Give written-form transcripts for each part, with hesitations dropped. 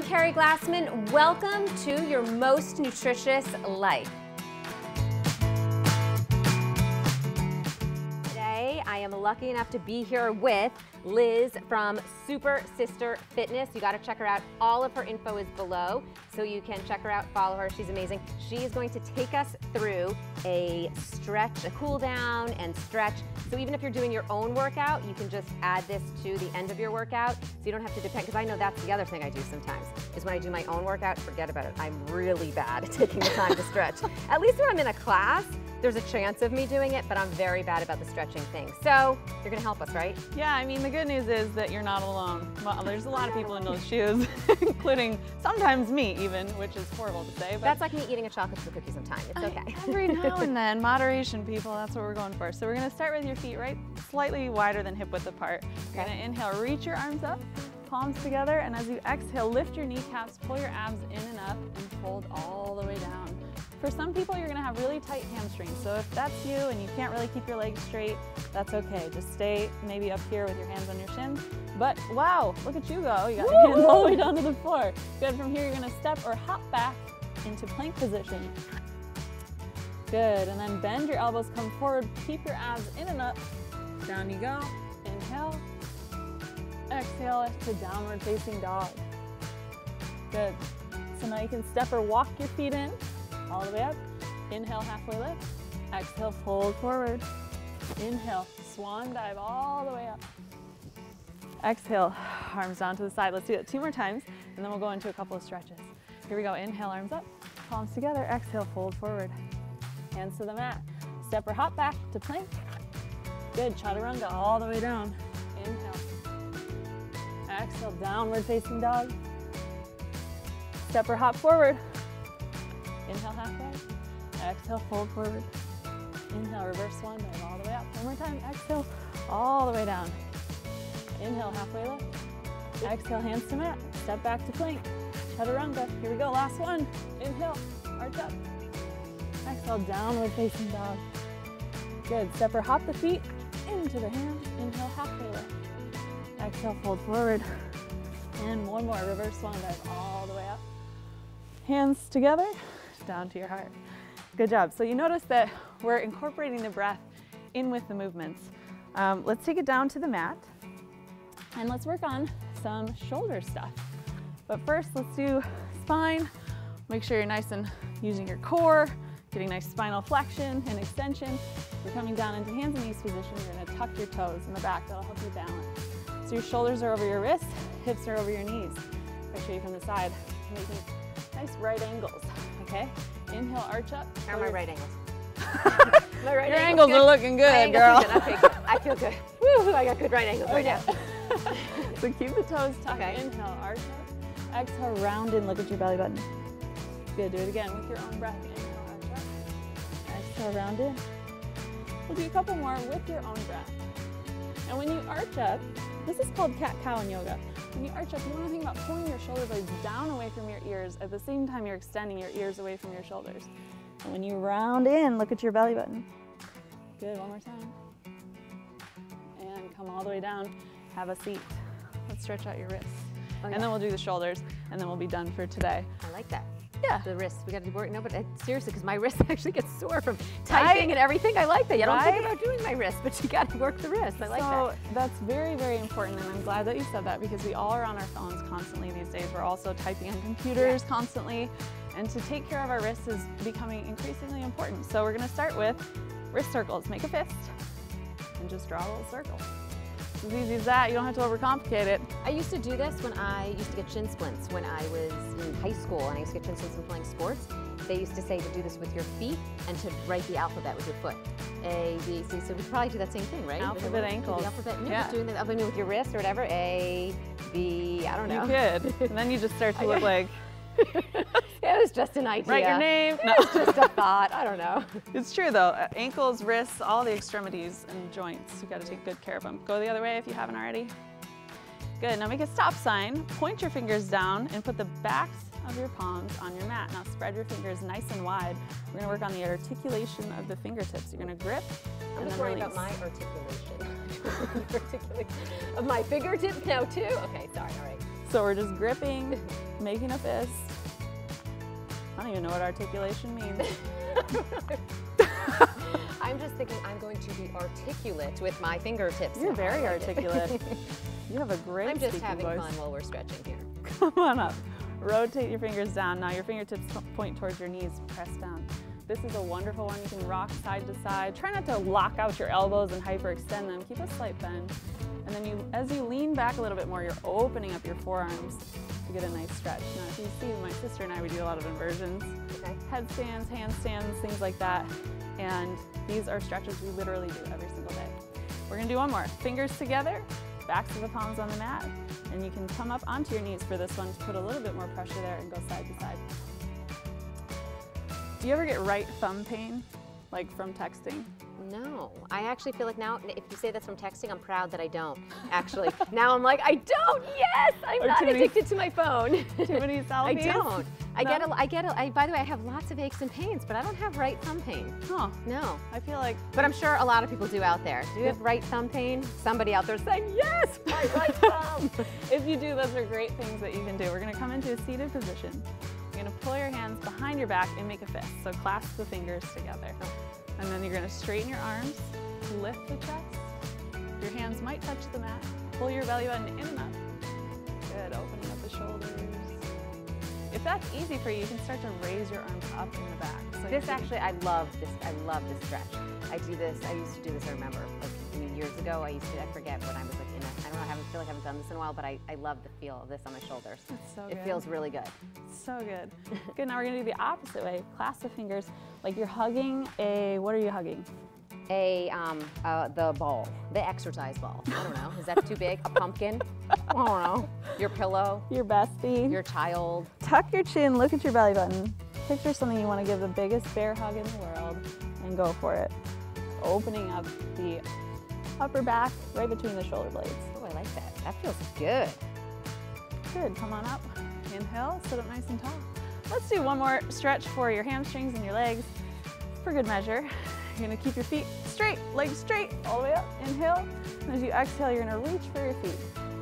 Keri Glassman. Welcome to your most nutritious life. Today, I am lucky enough to be here with Liz from Super Sister Fitness. You got to check her out. All of her info is below, so you can check her out, follow her. She's amazing. She is going to take us through a stretch, a cool down and stretch. So even if you're doing your own workout, you can just add this to the end of your workout, so you don't have to depend, because I know that's the other thing I do sometimes, is when I do my own workout, forget about it. I'm really bad at taking the time to stretch. At least when I'm in a class, there's a chance of me doing it, but I'm very bad about the stretching thing. So you're gonna help us, right? Yeah, I mean, the good news is that you're not alone. Well, there's a lot of people in those shoes, including sometimes me even, which is horrible to say. But that's like me eating a chocolate chip cookie sometime. It's okay. Every now and then, moderation, people, that's what we're going for. So we're gonna start with your feet right slightly wider than hip width apart. You're gonna inhale, reach your arms up, palms together, and as you exhale, lift your kneecaps, pull your abs in and up, and fold all the way down. For some people, you're gonna have really tight hamstrings. So if that's you and you can't really keep your legs straight, that's okay. Just stay maybe up here with your hands on your shins. But wow, look at you go. You got your hands all the way down to the floor. Good, from here, you're gonna step or hop back into plank position. Good, and then bend your elbows, come forward, keep your abs in and up. Down you go, inhale. Exhale to downward facing dog. Good, so now you can step or walk your feet in. All the way up. Inhale, halfway lift. Exhale, fold forward. Inhale, swan dive all the way up. Exhale, arms down to the side. Let's do it 2 more times, and then we'll go into a couple of stretches. Here we go. Inhale, arms up. Palms together. Exhale, fold forward. Hands to the mat. Step or hop back to plank. Good. Chaturanga all the way down. Inhale. Exhale, downward facing dog. Step or hop forward. Inhale, halfway. Exhale, fold forward. Inhale, reverse swan dive all the way up. One more time. Exhale, all the way down. Inhale, halfway lift. Exhale, hands to mat. Step back to plank. Chaturanga. Here we go. Last one. Inhale, arch up. Exhale, downward facing dog. Good. Step or hop the feet into the hand. Inhale, halfway lift. Exhale, fold forward. And one more. Reverse swan dive all the way up. Hands together. Down to your heart. Good job. So you notice that we're incorporating the breath in with the movements. Let's take it down to the mat and let's work on some shoulder stuff. But first, let's do spine. Make sure you're nice and using your core, getting nice spinal flexion and extension. You're coming down into hands and knees position. You're gonna tuck your toes in the back. That'll help you balance. So your shoulders are over your wrists, hips are over your knees. I'll show you from the side, making nice right angles. Okay, inhale, arch up. How are my right angles? My right your angles are looking good, girl. Good. Okay, good. I feel good. Woo, I got good right angles right now. So keep the toes tucked. Okay. Inhale, arch up. Exhale, round in, look at your belly button. Good, do it again with your own breath. Inhale, arch up. Exhale, round in. We'll do a couple more with your own breath. And when you arch up, this is called cat-cow in yoga. When you arch up, you want to think about pulling your shoulder blades down away from your ears. At the same time, you're extending your ears away from your shoulders. And when you round in, look at your belly button. Good, one more time. And come all the way down. Have a seat. Let's stretch out your wrists. Oh, yeah. And then we'll do the shoulders, and then we'll be done for today. I like that. Yeah. The wrists, we got to work. No, but seriously, because my wrists actually get sore from typing and everything. I like that. I don't think about doing my wrists, but you got to work the wrists. I like that. So that's very, very important, and I'm glad that you said that because we all are on our phones constantly these days. We're also typing on computers constantly, and to take care of our wrists is becoming increasingly important. So we're going to start with wrist circles. Make a fist and just draw a little circle. It's as easy as that. You don't have to overcomplicate it. I used to do this when I used to get shin splints when I was in high school, and I used to get shin splints from playing sports. They used to say to do this with your feet and to write the alphabet with your foot. A, B, C. So we could probably do that same thing, right? Alphabet ankles. The alphabet, no, doing the alphabet with your wrist or whatever. A, B, I don't know. You could. And then you just start to look like. It was just an idea. Write your name. No. It was just a thought. I don't know. It's true though. Ankles, wrists, all the extremities and joints. You got to take good care of them. Go the other way if you haven't already. Good. Now make a stop sign. Point your fingers down and put the backs of your palms on your mat. Now spread your fingers nice and wide. We're going to work on the articulation of the fingertips. You're going to grip I'm and then worried release. about my articulation. Of my fingertips now too? Okay, sorry, all right. So we're just gripping, making a fist. I don't even know what articulation means. I'm just thinking I'm going to be articulate with my fingertips. You're very articulate. You have a great I'm just speaking having voice. fun while we're stretching here. Come on up. Rotate your fingers down. Now your fingertips point towards your knees. Press down. This is a wonderful one. You can rock side to side. Try not to lock out your elbows and hyperextend them. Keep a slight bend. And then as you lean back a little bit more, you're opening up your forearms to get a nice stretch. Now, if you see, my sister and I, we do a lot of inversions. Okay. Headstands, handstands, things like that. And these are stretches we literally do every single day. We're gonna do one more. Fingers together, backs of the palms on the mat, and you can come up onto your knees for this one to put a little bit more pressure there and go side to side. Do you ever get right thumb pain, like from texting? No, I actually feel like now, if you say that's from texting, I'm proud that I don't. Actually, now I'm like, I don't. Yes, I'm not addicted to my phone. Too many selfies? I don't. By the way, I have lots of aches and pains, but I don't have right thumb pain. Huh. No. I feel like. But I'm sure a lot of people do out there. Do you have right thumb pain? Somebody out there is saying, yes, my right thumb. If you do, those are great things that you can do. We're gonna come into a seated position. You're gonna pull your hands behind your back and make a fist. So clasp the fingers together. And then you're gonna straighten your arms, lift the chest. Your hands might touch the mat. Pull your belly button in and up. Good, opening up the shoulders. If that's easy for you, you can start to raise your arms up in the back. So This actually, I love this stretch. I used to do this, I remember, like years ago, I forget when I was like I don't know, I feel like I haven't done this in a while, but I love the feel of this on my shoulders. It's so good. It feels really good. So good. Good, now we're gonna do the opposite way. Clasp the fingers like you're hugging what are you hugging? The ball, the exercise ball. I don't know, is that too big? A pumpkin? I don't know. Your pillow? Your bestie? Your child? Tuck your chin, look at your belly button. Picture something you wanna give the biggest bear hug in the world and go for it. Opening up the upper back right between the shoulder blades. Oh, I like that. That feels good. Good, come on up. Inhale, sit up nice and tall. Let's do one more stretch for your hamstrings and your legs for good measure. You're gonna keep your feet straight, legs straight, all the way up. Inhale, and as you exhale, you're gonna reach for your feet.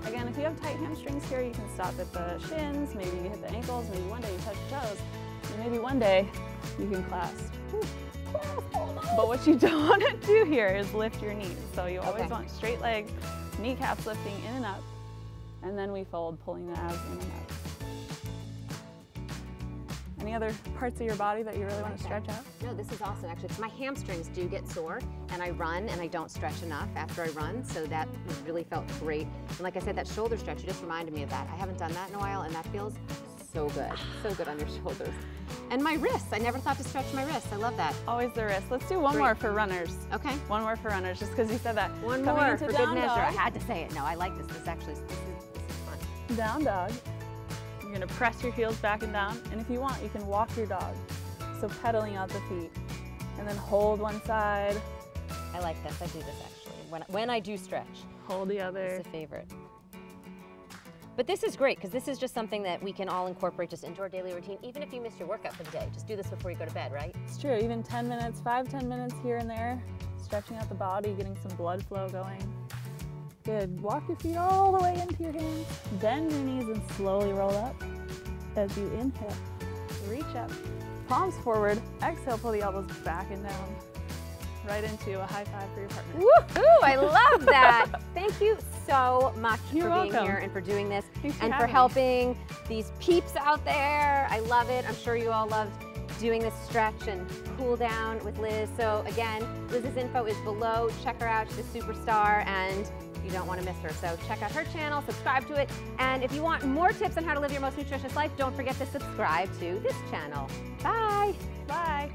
Again, if you have tight hamstrings here, you can stop at the shins, maybe you hit the ankles, maybe one day you touch your toes, and maybe one day you can clasp. But what you don't want to do here is lift your knees. So you always want straight legs, kneecaps lifting in and up, and then we fold, pulling the abs in and up. Any other parts of your body that you really want to stretch out? No, this is awesome actually, because my hamstrings do get sore and I run and I don't stretch enough after I run, so that really felt great. And like I said, that shoulder stretch, you just reminded me of that. I haven't done that in a while and that feels so good on your shoulders. And my wrists, I never thought to stretch my wrists. I love that. Always the wrist. Let's do one more for runners. Okay. One more for runners, just because you said that. One more for good measure. I had to say it. No, I like this. This is fun. Down dog. You're gonna press your heels back and down, and if you want, you can walk your dog. So pedaling out the feet, and then hold one side. I like this. I do this actually. When I do stretch. Hold the other. It's a favorite. But this is great because this is just something that we can all incorporate just into our daily routine, even if you miss your workout for the day. Just do this before you go to bed, right? It's true, even 10 minutes, 5-10 minutes here and there, stretching out the body, getting some blood flow going. Good, walk your feet all the way into your hands, bend your knees and slowly roll up. As you inhale, reach up, palms forward, exhale, pull the elbows back and down. Right into a high five for your partner. Woohoo! I love that. Thank you so much for being here and for doing this and for helping these peeps out there. I love it. I'm sure you all loved doing this stretch and cool down with Liz. So again, Liz's info is below. Check her out. She's a superstar and you don't want to miss her. So check out her channel, subscribe to it. And if you want more tips on how to live your most nutritious life, don't forget to subscribe to this channel. Bye. Bye.